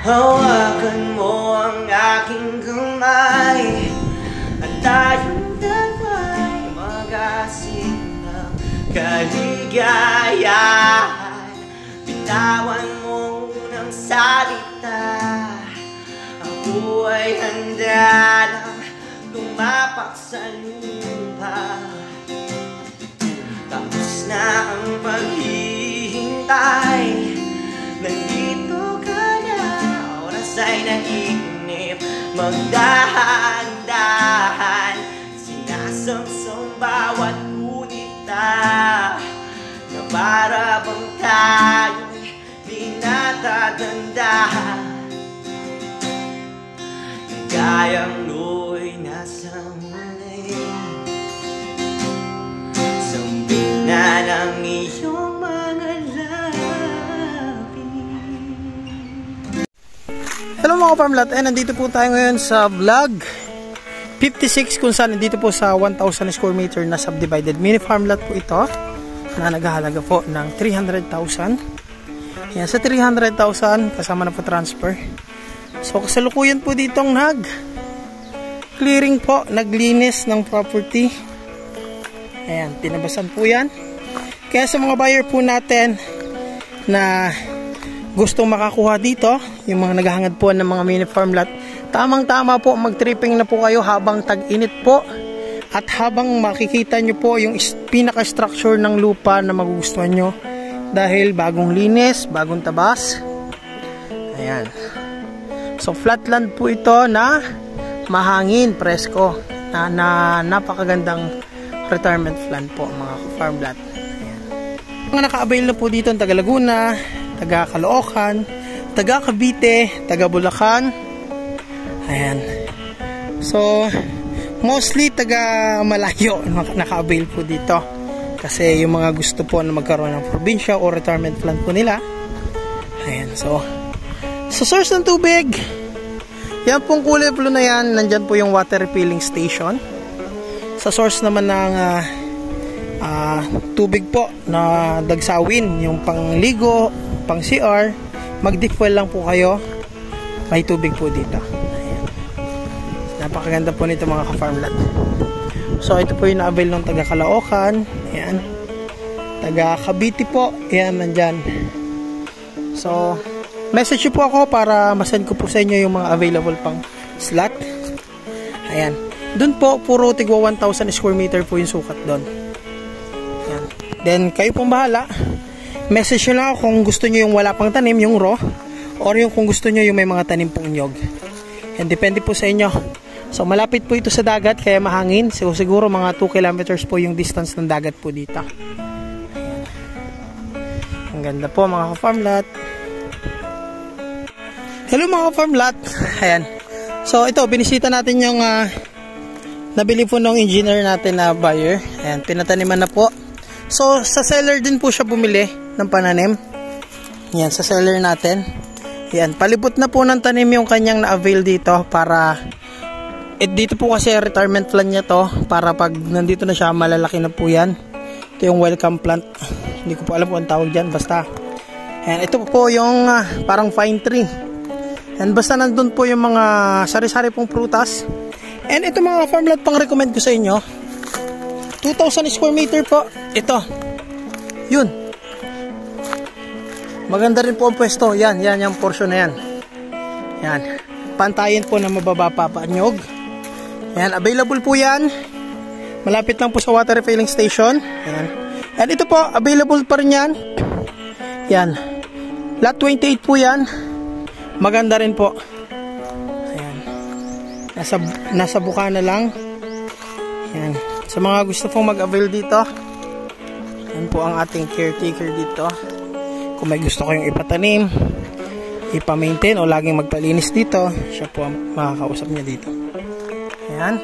Hawakan mo ang aking kamay at tayong dalawa'y mag-asing ng kaligayahan. Bitawan mo ng salita, ako ay handa lang lumapak sa lupa. Tapos na ang paghihintay, nandito ka na, oras ay naiinip. Magdahan-dahan, sinasamsam bawat gunita, na para bang tayo'y di natatandahan. Gayang lu'y nasa muli, sambit na ng iyong mga labi. Hello mga farmlat, nandito po tayo ngayon sa vlog 56 kung saan nandito po sa 1,000 square meter na subdivided mini farmlat po ito na naghahalaga po ng 300,000. Yan, sa 300,000 kasama na po transfer. So kasalukuyan po ditong clearing po, naglinis ng property. Ayan, tinabasan po yan. Kaya sa mga buyer po natin na gustong makakuha dito, yung mga naghahangad po ng mga mini farm lot, tamang-tama po, mag-tripping na po kayo habang tag-init po. At habang makikita nyo po yung pinaka-structure ng lupa na magugustuhan nyo. Dahil bagong linis, bagong tabas. Ayan. So flatland po ito na mahangin, presko, na napakagandang retirement plan po mga farm lot. Ayan. Mga naka-avail na po dito ang taga Laguna, taga Caloocan, taga Cavite, taga Bulacan. Ayan. So mostly taga malayo naka-avail po dito. Kasi yung mga gusto po na magkaroon ng probinsya o retirement plan po nila. Ayan, so sa source ng tubig, yan pong kulay blue na yan, nandyan po yung water refilling station. Sa source naman ng tubig po na dagsawin, yung pangligo, pang CR, mag-deep well lang po kayo, may tubig po dito. Ayan. Napakaganda po nito mga ka-farmlat. So ito po yung na-avail ng taga Caloocan, ayan, taga Cavite po, ayan, nandyan. So message nyo po ako para masend ko po sa inyo yung mga available pang slot. Ayan. Doon po, puro tigwa 1,000 square meter po yung sukat doon. Ayan. Then, kayo pong bahala. Message nyo lang ako kung gusto nyo yung wala pang tanim, yung raw, or yung kung gusto nyo yung may mga tanim pong nyog. Yan, depende po sa inyo. So, malapit po ito sa dagat, kaya mahangin. So, siguro mga 2 kilometers po yung distance ng dagat po dito. Ayan. Ang ganda po mga ka-farmlat. Hello mga farm lot. Ayan. So ito, binisita natin yung nabili po ng engineer natin na buyer. Ayan, pinataniman na po. So sa seller din po siya bumili ng pananim. Ayan, sa seller natin. Ayan, palibot na po ng tanim yung kanyang na-avail dito para dito po kasi retirement plan niya to, para pag nandito na siya malalaki na po yan. Ito yung welcome plant. Hindi ko po alam kung ang tawag dyan, basta. Ayan, ito po yung parang fine tree. And basta nandun po yung mga sari-sari pong prutas. And ito mga farmlat pang recommend ko sa inyo, 2,000 square meter po. Ito. Yun. Maganda rin po ang pwesto. Yan, yung portion na yan. Yan. Pantayin po na mababa pa nyog. Yan, available po yan. Malapit lang po sa water refilling station. Yan. And ito po, available pa rin yan. Yan. Lot 28 po yan. Maganda rin po. Ayan. Nasa Bukana lang. Ayan. Sa mga gusto pong mag-avail dito, yan po ang ating caretaker dito. Kung may gusto kayong ipatanim, ipa-maintain o laging magpalinis dito, siya po ang makakausap niya dito. Ayan.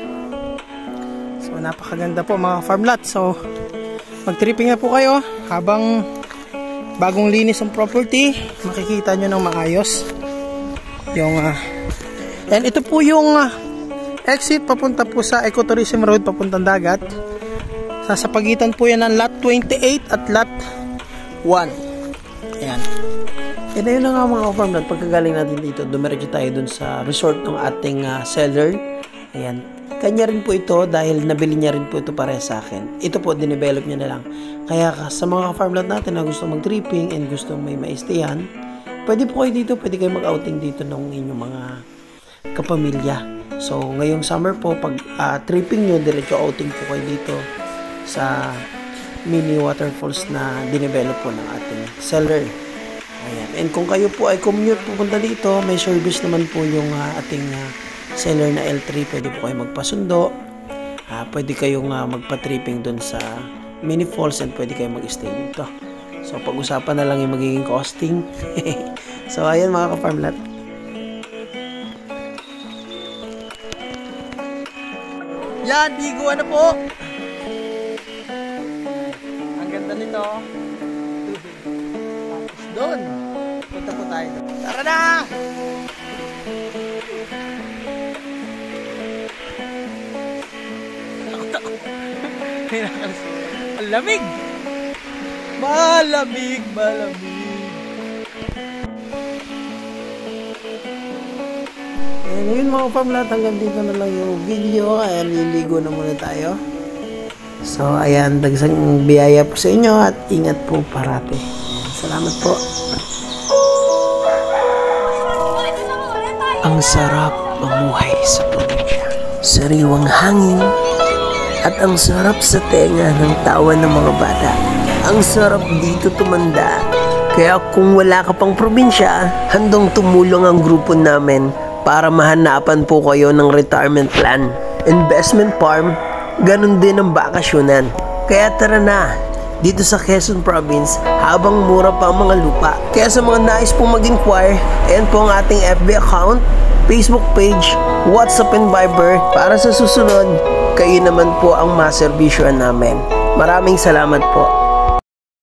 So napakaganda po mga farmlat. So mag-tripping na po kayo habang bagong linis ang property. Makikita nyo ng maayos yung and ito po yung exit papunta po sa Ecotourism Road papuntang dagat. Sa pagitan po yan ng lot 28 at lot 1. Ayan. And ayun na nga mga ka-farmland, pagkagaling natin dito, dumiretso tayo dun sa resort ng ating seller. Ayan, kanya rin po ito dahil nabili niya rin po ito para sa akin. Ito po, dinevelop niya na lang. Kaya sa mga ka-farmland natin na gusto mag-tripping and gusto may maistayan, pwede po kayo dito, pwede kayo mag-outing dito ng inyong mga kapamilya. So, ngayong summer po, pag tripping nyo, diretso outing po kayo dito sa mini waterfalls na dinevelop po ng ating seller. Ayan. And kung kayo po ay commute pupunta dito, may service naman po yung ating seller na L3. Pwede po kayo magpasundo. Pwede kayong magpa-tripping dun sa mini falls and pwede kayong mag-stay dito. So, pag-usapan na lang yung magiging costing. So, ayan mga ka-farmlat. Yan, Bigo, ano po? Ang ganda nito. Tapos doon. Punta po tayo doon. Tara na! Takot-takot. Ang lamig! Malamig, malamig. Ngayon mga farmlat, hanggang dito na lang yung video. Kaya liligo na muna tayo. So ayan, dagsang biyaya po sa inyo at ingat po parati. Salamat po. Ang sarap mamuhay sa probinsya. Sariwang hangin at ang sarap sa tenga ng tawa ng mga bata. Ang sarap dito tumanda. Kaya kung wala ka pang probinsya, handang tumulong ang grupo namin para mahanapan po kayo ng retirement plan, investment farm, ganun din ang bakasyonan. Kaya tara na, dito sa Quezon Province, habang mura pa ang mga lupa. Kaya sa mga nais pong mag-inquire, ayan po ang ating FB account, Facebook page, WhatsApp and Viber, para sa susunod, kayo naman po ang maserbisyoan namin. Maraming salamat po.